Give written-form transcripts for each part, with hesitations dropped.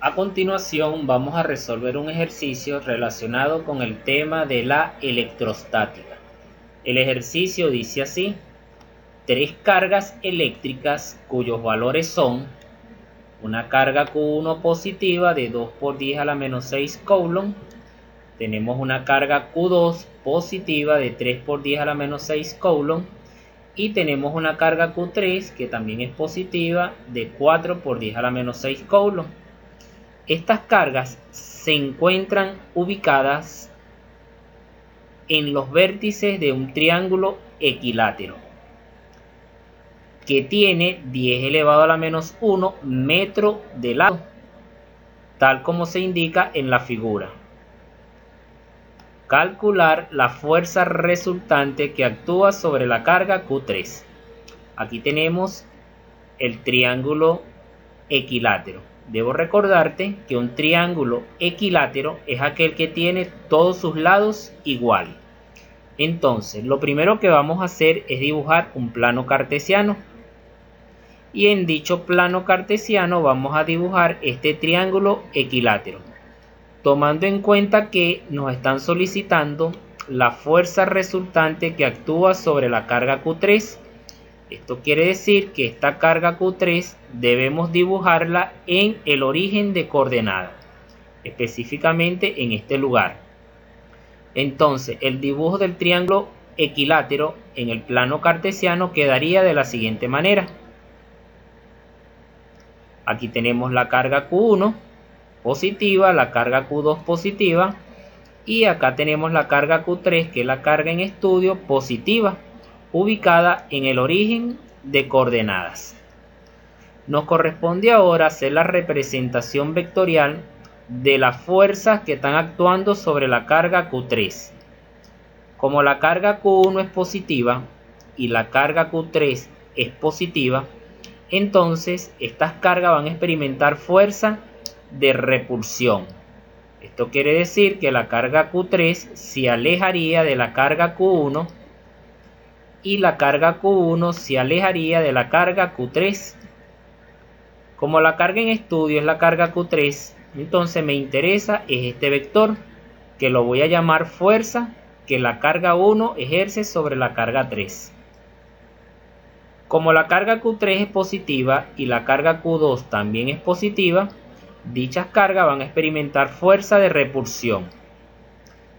A continuación vamos a resolver un ejercicio relacionado con el tema de la electrostática. El ejercicio dice así: tres cargas eléctricas cuyos valores son una carga Q1 positiva de 2 por 10 a la menos 6 coulomb. Tenemos una carga Q2 positiva de 3 por 10 a la menos 6 coulomb. Y tenemos una carga Q3 que también es positiva de 4 por 10 a la menos 6 coulomb. Estas cargas se encuentran ubicadas en los vértices de un triángulo equilátero que tiene 10 elevado a la menos 1 metro de lado, tal como se indica en la figura. Calcular la fuerza resultante que actúa sobre la carga Q3. Aquí tenemos el triángulo equilátero. Debo recordarte que un triángulo equilátero es aquel que tiene todos sus lados igual. Entonces, lo primero que vamos a hacer es dibujar un plano cartesiano. Y en dicho plano cartesiano vamos a dibujar este triángulo equilátero, tomando en cuenta que nos están solicitando la fuerza resultante que actúa sobre la carga Q3. Esto quiere decir que esta carga Q3 debemos dibujarla en el origen de coordenada, específicamente en este lugar. Entonces, el dibujo del triángulo equilátero en el plano cartesiano quedaría de la siguiente manera. Aquí tenemos la carga Q1 positiva, la carga Q2 positiva, y acá tenemos la carga Q3, que es la carga en estudio positiva, ubicada en el origen de coordenadas. Nos corresponde ahora hacer la representación vectorial de las fuerzas que están actuando sobre la carga Q3. Como la carga Q1 es positiva y la carga Q3 es positiva, entonces estas cargas van a experimentar fuerza de repulsión. Esto quiere decir que la carga Q3 se alejaría de la carga Q1 y la carga Q1 se alejaría de la carga Q3. Como la carga en estudio es la carga Q3, entonces me interesa es este vector, que lo voy a llamar fuerza que la carga 1 ejerce sobre la carga 3. Como la carga Q3 es positiva y la carga Q2 también es positiva, dichas cargas van a experimentar fuerza de repulsión.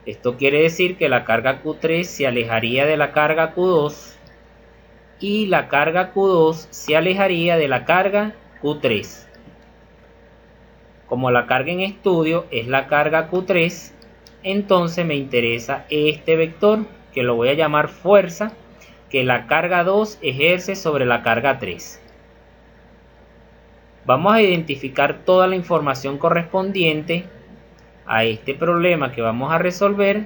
Esto quiere decir que la carga Q3 se alejaría de la carga Q2 y la carga Q2 se alejaría de la carga Q3. Como la carga en estudio es la carga Q3, entonces me interesa este vector, que lo voy a llamar fuerza que la carga 2 ejerce sobre la carga 3. Vamos a identificar toda la información correspondiente a este problema que vamos a resolver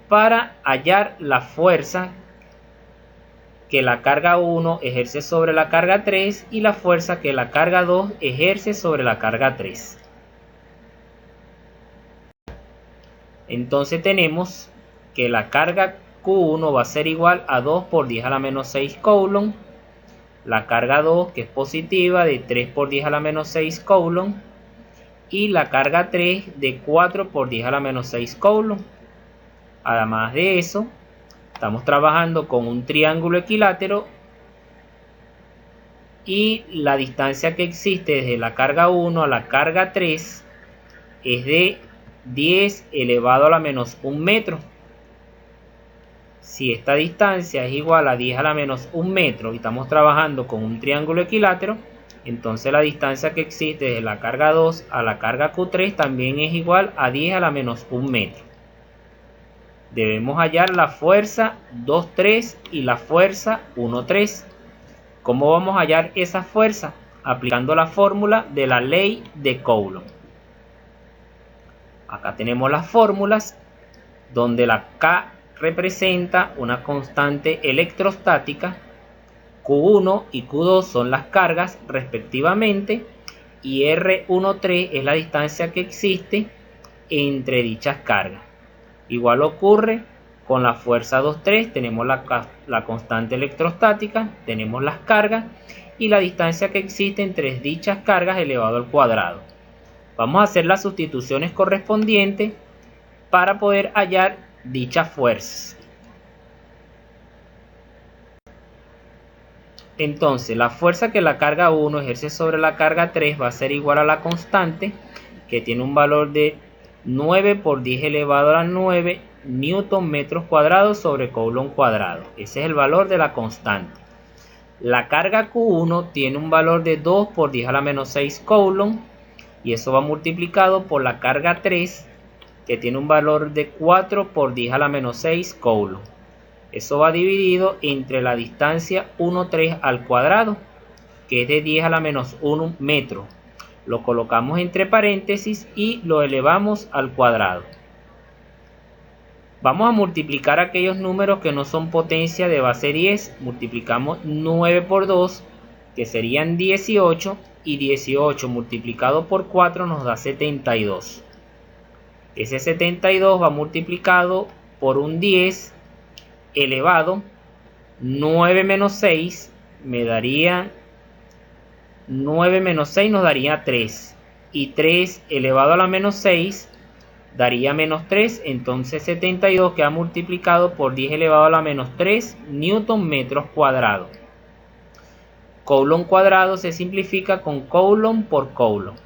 para hallar la fuerza que la carga 1 ejerce sobre la carga 3 y la fuerza que la carga 2 ejerce sobre la carga 3. Entonces tenemos que la carga Q1 va a ser igual a 2 por 10 a la menos 6 coulomb, la carga 2, que es positiva, de 3 por 10 a la menos 6 coulomb, y la carga 3 de 4 por 10 a la menos 6 coulomb. Además de eso, estamos trabajando con un triángulo equilátero y la distancia que existe desde la carga 1 a la carga 3 es de 10 elevado a la menos 1 metro. Si esta distancia es igual a 10 a la menos 1 metro y estamos trabajando con un triángulo equilátero, entonces la distancia que existe desde la carga 2 a la carga Q3 también es igual a 10 a la menos 1 metro. Debemos hallar la fuerza 2,3 y la fuerza 1,3. ¿Cómo vamos a hallar esa fuerza? Aplicando la fórmula de la ley de Coulomb. Acá tenemos las fórmulas, donde la K representa una constante electrostática, Q1 y Q2 son las cargas respectivamente, y R13 es la distancia que existe entre dichas cargas. Igual ocurre con la fuerza 2,3, tenemos la constante electrostática, tenemos las cargas y la distancia que existe entre dichas cargas elevado al cuadrado. Vamos a hacer las sustituciones correspondientes para poder hallar dichas fuerzas. Entonces, la fuerza que la carga 1 ejerce sobre la carga 3 va a ser igual a la constante, que tiene un valor de 9 por 10 elevado a la 9 newton metros cuadrados sobre coulomb cuadrado. Ese es el valor de la constante. La carga Q1 tiene un valor de 2 por 10 a la menos 6 coulomb, y eso va multiplicado por la carga 3, que tiene un valor de 4 por 10 a la menos 6 coulomb. Eso va dividido entre la distancia 1,3 al cuadrado, que es de 10 a la menos 1 metro. Lo colocamos entre paréntesis y lo elevamos al cuadrado. Vamos a multiplicar aquellos números que no son potencia de base 10. Multiplicamos 9 por 2, que serían 18, y 18 multiplicado por 4 nos da 72. Ese 72 va multiplicado por un 10 elevado 9 menos 6 me daría 9 menos 6 nos daría 3, y 3 elevado a la menos 6 daría menos 3. Entonces 72 queda multiplicado por 10 elevado a la menos 3 newton metros cuadrados. Coulomb cuadrado se simplifica con coulomb por coulomb,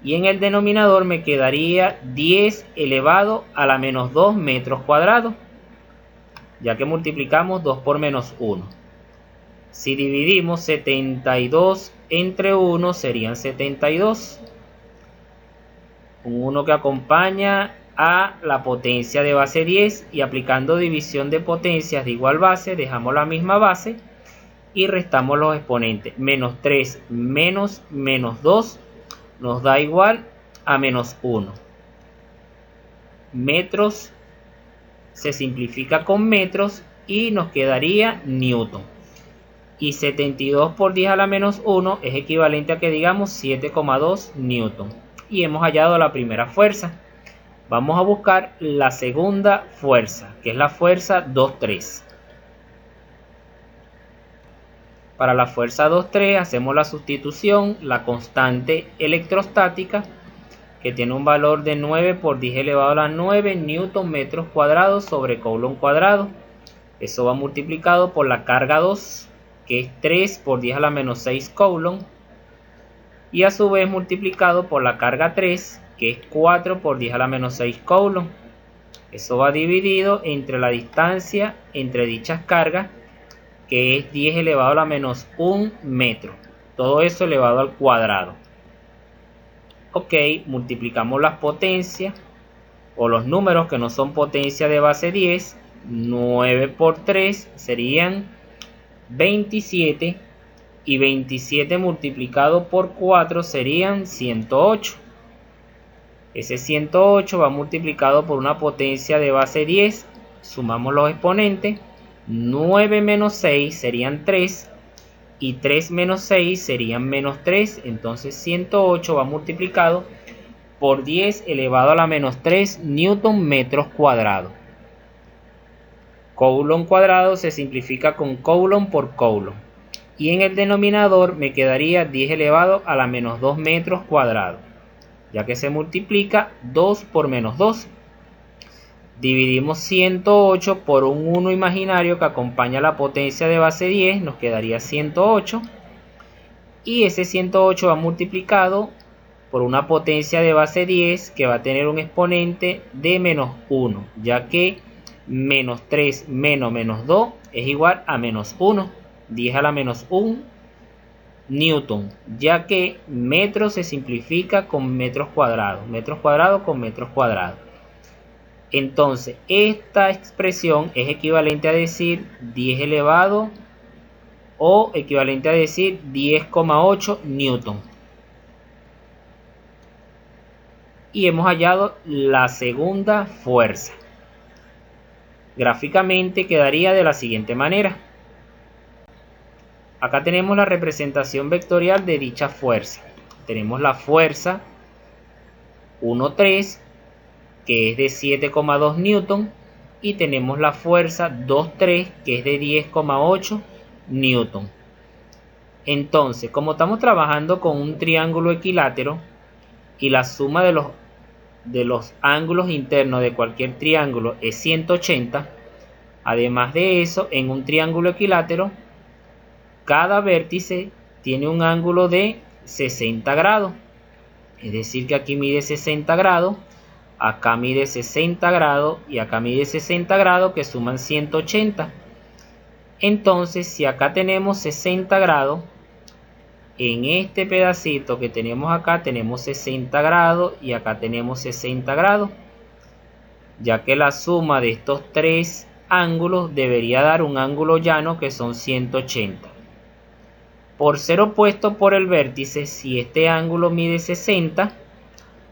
y en el denominador me quedaría 10 elevado a la menos 2 metros cuadrados, ya que multiplicamos 2 por menos 1. Si dividimos 72 entre 1 serían 72. Un 1 que acompaña a la potencia de base 10, y aplicando división de potencias de igual base dejamos la misma base y restamos los exponentes. Menos 3 menos menos 2 nos da igual a menos 1. Metros se simplifica con metros y nos quedaría newton. Y 72 por 10 a la menos 1 es equivalente a que digamos 7,2 newton. Y hemos hallado la primera fuerza. Vamos a buscar la segunda fuerza, que es la fuerza 2,3. Para la fuerza 2,3 hacemos la sustitución. La constante electrostática, que tiene un valor de 9 por 10 elevado a la 9 newton metros cuadrados sobre coulomb cuadrado. Eso va multiplicado por la carga 2, que es 3 por 10 a la menos 6 coulomb, y a su vez multiplicado por la carga 3, que es 4 por 10 a la menos 6 coulomb. Eso va dividido entre la distancia entre dichas cargas, que es 10 elevado a la menos 1 metro. Todo eso elevado al cuadrado. Ok, multiplicamos las potencias o los números que no son potencia de base 10. 9 por 3 serían 27, y 27 multiplicado por 4 serían 108. Ese 108 va multiplicado por una potencia de base 10. Sumamos los exponentes. 9 menos 6 serían 3, y 3 menos 6 serían menos 3. Entonces 108 va multiplicado por 10 elevado a la menos 3 newton metros cuadrados. Coulomb cuadrado se simplifica con coulomb por coulomb, y en el denominador me quedaría 10 elevado a la menos 2 metros cuadrados, ya que se multiplica 2 por menos 2. Dividimos 108 por un 1 imaginario que acompaña la potencia de base 10, nos quedaría 108, y ese 108 va multiplicado por una potencia de base 10 que va a tener un exponente de menos 1, ya que menos 3 menos menos 2 es igual a menos 1, 10 a la menos 1 newton, ya que metros se simplifica con metros cuadrados con metros cuadrados. Entonces esta expresión es equivalente a decir 10 elevado o equivalente a decir 10,8 newton. Y hemos hallado la segunda fuerza. Gráficamente quedaría de la siguiente manera. Acá tenemos la representación vectorial de dicha fuerza. Tenemos la fuerza 1,3, que es de 7,2 newton, y tenemos la fuerza 2,3, que es de 10,8 newton. Entonces, como estamos trabajando con un triángulo equilátero, y la suma de los ángulos internos de cualquier triángulo es 180, además de eso, en un triángulo equilátero, cada vértice tiene un ángulo de 60 grados. Es decir, que aquí mide 60 grados, acá mide 60 grados y acá mide 60 grados, que suman 180. Entonces, si acá tenemos 60 grados, en este pedacito que tenemos acá tenemos 60 grados y acá tenemos 60 grados, ya que la suma de estos tres ángulos debería dar un ángulo llano que son 180. Por ser opuesto por el vértice, si este ángulo mide 60,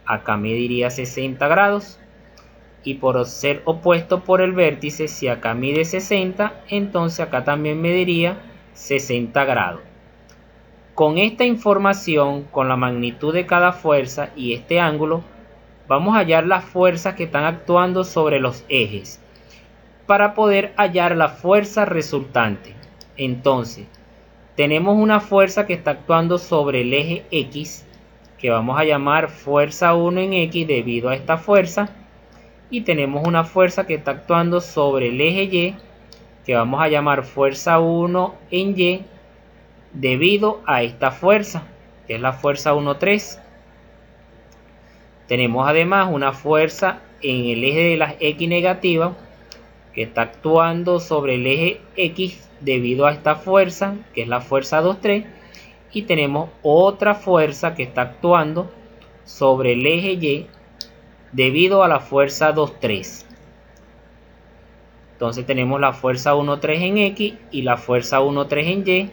acá mediría 60 grados. Y por ser opuesto por el vértice, si acá mide 60, entonces acá también mediría 60 grados. Con esta información, con la magnitud de cada fuerza y este ángulo, vamos a hallar las fuerzas que están actuando sobre los ejes, para poder hallar la fuerza resultante. Entonces, tenemos una fuerza que está actuando sobre el eje X, que vamos a llamar fuerza 1 en X debido a esta fuerza. Y tenemos una fuerza que está actuando sobre el eje Y, que vamos a llamar fuerza 1 en Y debido a esta fuerza, que es la fuerza 1,3. Tenemos además una fuerza en el eje de las X negativas, que está actuando sobre el eje X debido a esta fuerza, que es la fuerza 2,3, y tenemos otra fuerza que está actuando sobre el eje Y debido a la fuerza 2,3. Entonces tenemos la fuerza 1,3 en X y la fuerza 1,3 en Y.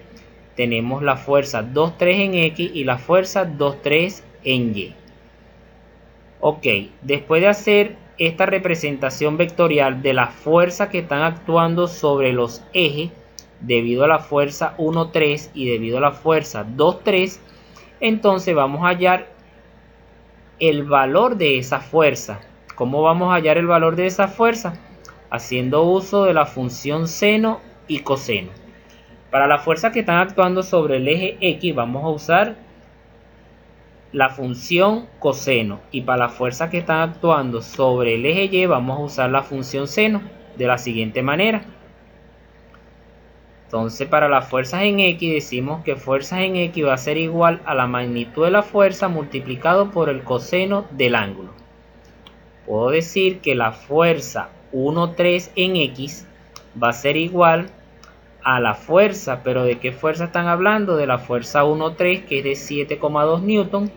Tenemos la fuerza 2,3 en X y la fuerza 2,3 en Y. Ok, después de hacer esta representación vectorial de las fuerzas que están actuando sobre los ejes debido a la fuerza 1,3 y debido a la fuerza 2,3, entonces vamos a hallar el valor de esa fuerza. ¿Cómo vamos a hallar el valor de esa fuerza? Haciendo uso de la función seno y coseno. Para las fuerzas que están actuando sobre el eje X vamos a usar la función coseno, y para las fuerzas que están actuando sobre el eje Y vamos a usar la función seno de la siguiente manera. Entonces, para las fuerzas en X decimos que fuerzas en X va a ser igual a la magnitud de la fuerza multiplicado por el coseno del ángulo. Puedo decir que la fuerza 1,3 en X va a ser igual a la fuerza, pero ¿de qué fuerza están hablando? De la fuerza 1,3, que es de 7,2 newton,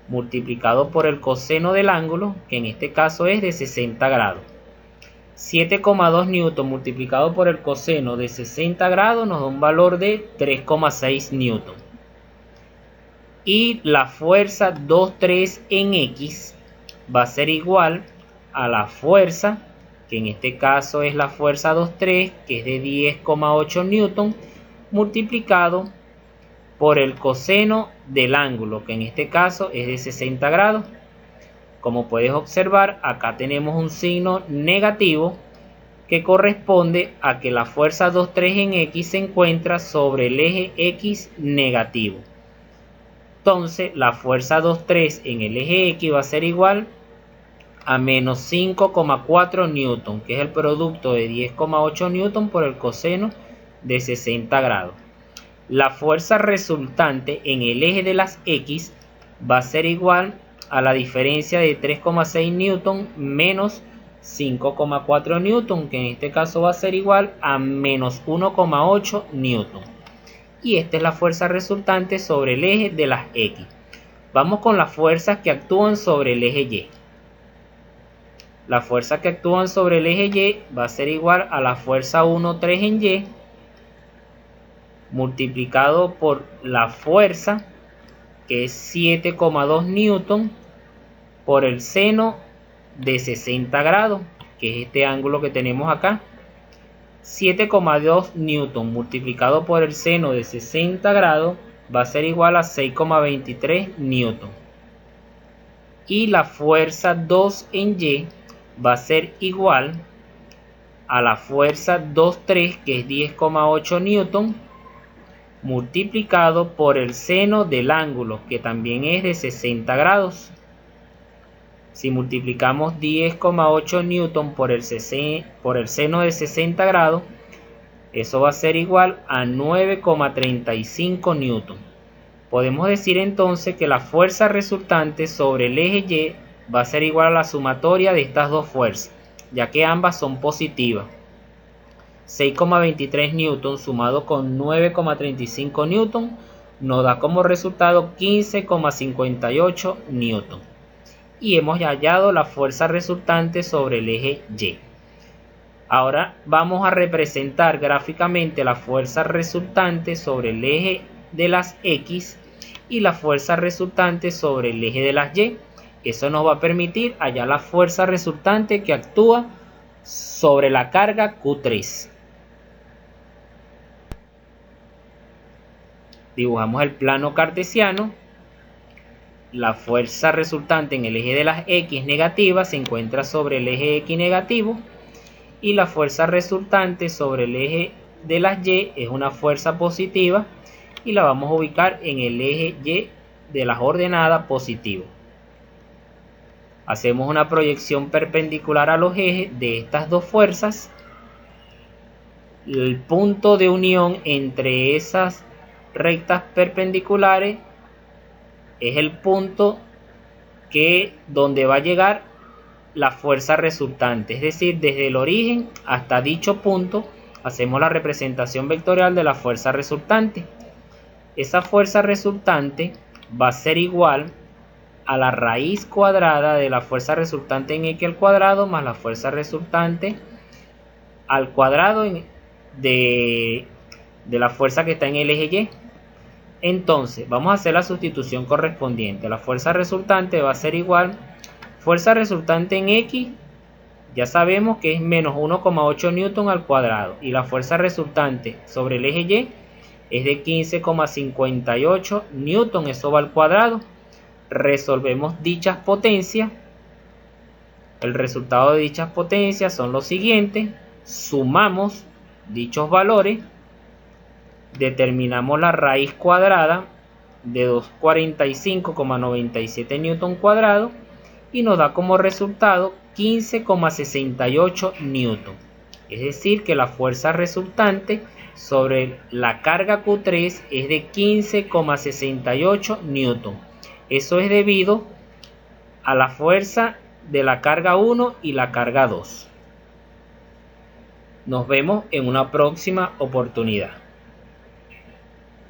multiplicado por el coseno del ángulo, que en este caso es de 60 grados. 7,2 newton multiplicado por el coseno de 60 grados nos da un valor de 3,6 newton. Y la fuerza 2,3 en X va a ser igual a la fuerza, que en este caso es la fuerza 2,3, que es de 10,8 newton, multiplicado por el coseno del ángulo, que en este caso es de 60 grados. Como puedes observar, acá tenemos un signo negativo que corresponde a que la fuerza 2,3 en X se encuentra sobre el eje X negativo. Entonces, la fuerza 2,3 en el eje X va a ser igual a menos 5,4 newton, que es el producto de 10,8 newton por el coseno de 60 grados. La fuerza resultante en el eje de las X va a ser igual a la diferencia de 3,6 newton menos 5,4 newton, que en este caso va a ser igual a menos 1,8 newton. Y esta es la fuerza resultante sobre el eje de las X. Vamos con las fuerzas que actúan sobre el eje Y. La fuerza que actúan sobre el eje Y va a ser igual a la fuerza 1,3 en Y multiplicado por la fuerza, que es 7,2 newton, por el seno de 60 grados, que es este ángulo que tenemos acá. 7,2 newton multiplicado por el seno de 60 grados va a ser igual a 6,23 newton. Y la fuerza 2 en Y va a ser igual a la fuerza 2,3, que es 10,8 newton, multiplicado por el seno del ángulo, que también es de 60 grados. Si multiplicamos 10,8 newton por el seno de 60 grados, eso va a ser igual a 9,35 newton. Podemos decir entonces que la fuerza resultante sobre el eje Y va a ser igual a la sumatoria de estas dos fuerzas, ya que ambas son positivas. 6,23 newton sumado con 9,35 newton nos da como resultado 15,58 newton. Y hemos hallado la fuerza resultante sobre el eje Y. Ahora vamos a representar gráficamente la fuerza resultante sobre el eje de las X y la fuerza resultante sobre el eje de las Y. Eso nos va a permitir hallar la fuerza resultante que actúa sobre la carga Q3. Dibujamos el plano cartesiano. La fuerza resultante en el eje de las X negativa se encuentra sobre el eje X negativo. Y la fuerza resultante sobre el eje de las Y es una fuerza positiva y la vamos a ubicar en el eje Y de las ordenadas positivo. Hacemos una proyección perpendicular a los ejes de estas dos fuerzas. El punto de unión entre esas rectas perpendiculares es el punto donde va a llegar la fuerza resultante, es decir, desde el origen hasta dicho punto hacemos la representación vectorial de la fuerza resultante. Esa fuerza resultante va a ser igual a la raíz cuadrada de la fuerza resultante en X al cuadrado más la fuerza resultante al cuadrado de la fuerza que está en el eje Y. Entonces vamos a hacer la sustitución correspondiente. La fuerza resultante va a ser igual, fuerza resultante en X, ya sabemos que es menos 1,8 newton al cuadrado. Y la fuerza resultante sobre el eje Y es de 15,58 newton, eso va al cuadrado. Resolvemos dichas potencias. El resultado de dichas potencias son los siguientes. Sumamos dichos valores. Determinamos la raíz cuadrada de 245,97 newton cuadrado y nos da como resultado 15,68 newton. Es decir, que la fuerza resultante sobre la carga Q3 es de 15,68 newton. Eso es debido a la fuerza de la carga 1 y la carga 2. Nos vemos en una próxima oportunidad.